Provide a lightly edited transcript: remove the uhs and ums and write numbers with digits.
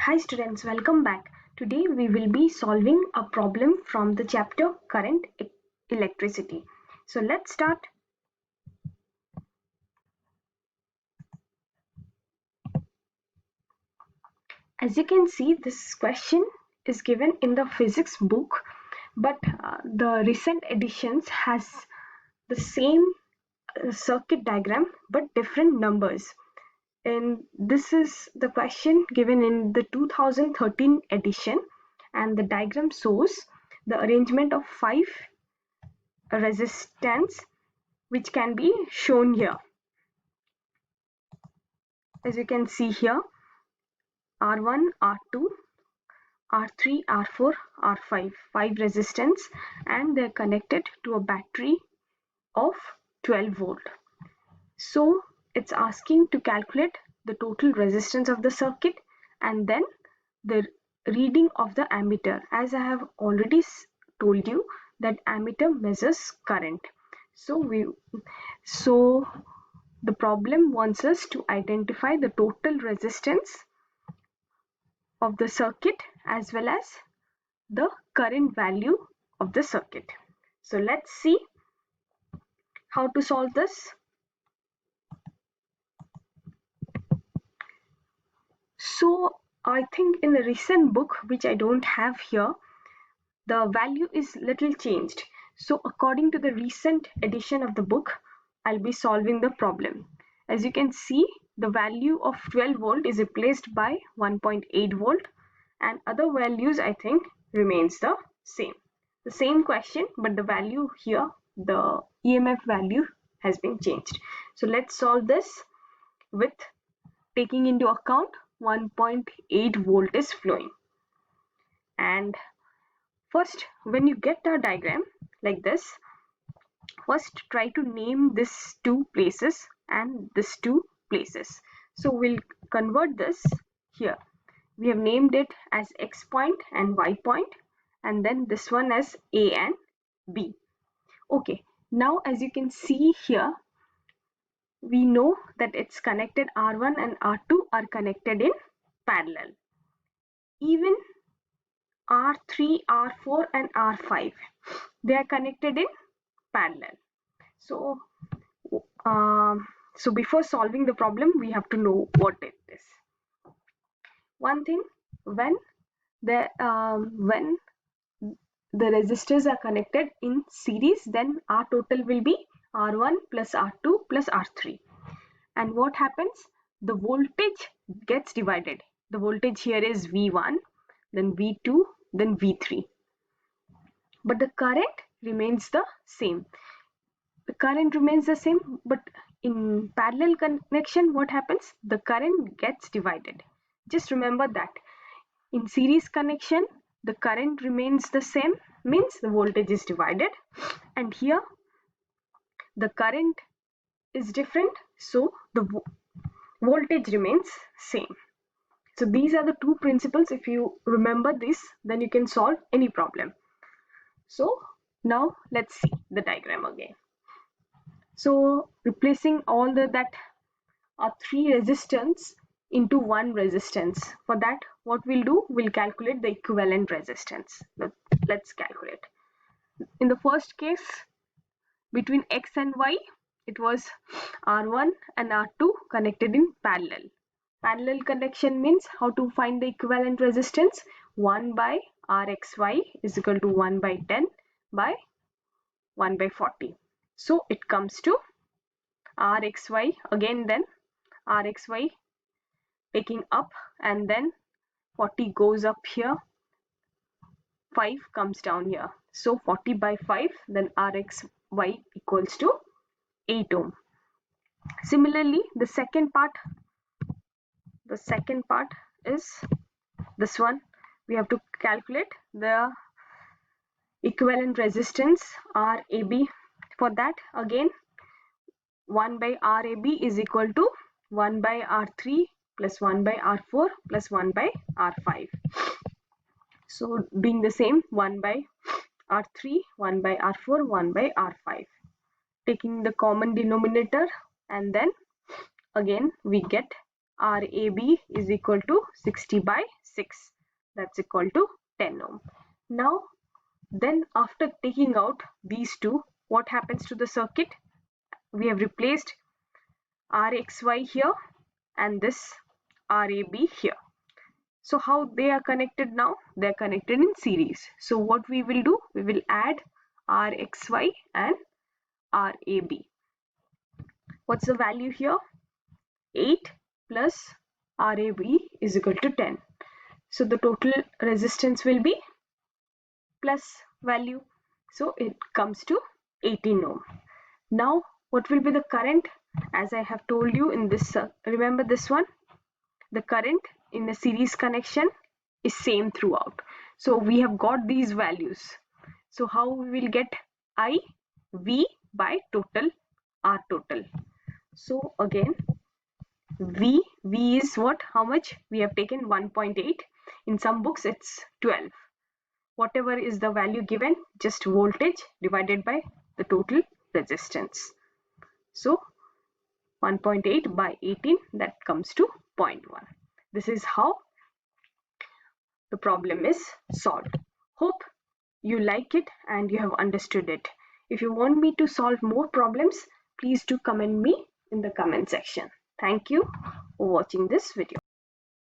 Hi students, welcome back. Today we will be solving a problem from the chapter Current Electricity. So let's start. As you can see, this question is given in the physics book, but the recent editions has the same circuit diagram but different numbers. And this is the question given in the 2013 edition, and the diagram shows the arrangement of 5 resistance which can be shown here. As you can see here, R1, R2, R3, R4, R5, 5 resistance, and they're connected to a battery of 12 volt. So it's asking to calculate the total resistance of the circuit and then the reading of the ammeter. As I have already told you that ammeter measures current. So the problem wants us to identify the total resistance of the circuit as well as the current value of the circuit. So let's see how to solve this. So I think in the recent book, which I don't have here, the value is little changed. So according to the recent edition of the book, I'll be solving the problem. As you can see, the value of 12 volt is replaced by 1.8 volt, and other values I think remains the same. The same question, but the value here, the EMF value has been changed. So let's solve this with taking into account 1.8 volt is flowing. And first, when you get a diagram like this, first try to name these two places and these two places. So we'll convert this here. We have named it as X point and Y point, and then this one as A and B. Okay, now as you can see here, we know that it's connected, R1 and R2 are connected in parallel. Even R3, R4 and R5, they are connected in parallel. So before solving the problem, we have to know what it is. One thing, when the resistors are connected in series, then R total will be R1 plus R2 plus R3. And what happens? The voltage gets divided. The voltage here is V1, then V2, then V3. But the current remains the same. The current remains the same, but in parallel connection, what happens? The current gets divided. Just remember that. In series connection, the current remains the same, means the voltage is divided, and here the current is different, so the voltage remains same. So these are the two principles. If you remember this, then you can solve any problem. So now let's see the diagram again. So replacing all that are 3 resistance into 1 resistance. For that, what we'll do, we'll calculate the equivalent resistance. Let's calculate. In the first case, between X and Y, it was R1 and R2 connected in parallel. Parallel connection means how to find the equivalent resistance. 1 by Rxy is equal to 1 by 10 by 1 by 40. So it comes to Rxy, again then Rxy taking up, and then 40 goes up here, 5 comes down here. So 40 by 5, then Rxy equals to 8 ohm. Similarly, the second part is this one. We have to calculate the equivalent resistance Rab. For that, again 1 by Rab is equal to 1 by R3 plus 1 by R4 plus 1 by R5. So doing the same, 1 by R3, 1 by R4, 1 by R5. Taking the common denominator, and then again we get RAB is equal to 60 by 6. That's equal to 10 ohm. Now, then after taking out these two, what happens to the circuit? We have replaced RXY here and this RAB here. So how they are connected now? They are connected in series. So what we will do? We will add RXY and RAB. What's the value here? 8 plus RAB is equal to 10. So the total resistance will be plus value. So it comes to 18 ohm. Now what will be the current? As I have told you in this, remember this one? The current in the series connection is same throughout. So we have got these values. So how we will get I V by total R total? So again, V is what? How much? We have taken 1.8. In some books it's 12. Whatever is the value given, just voltage divided by the total resistance. So 1.8 by 18, that comes to 0.1. This is how the problem is solved. Hope you like it and you have understood it. If you want me to solve more problems, please do comment me in the comment section. Thank you for watching this video.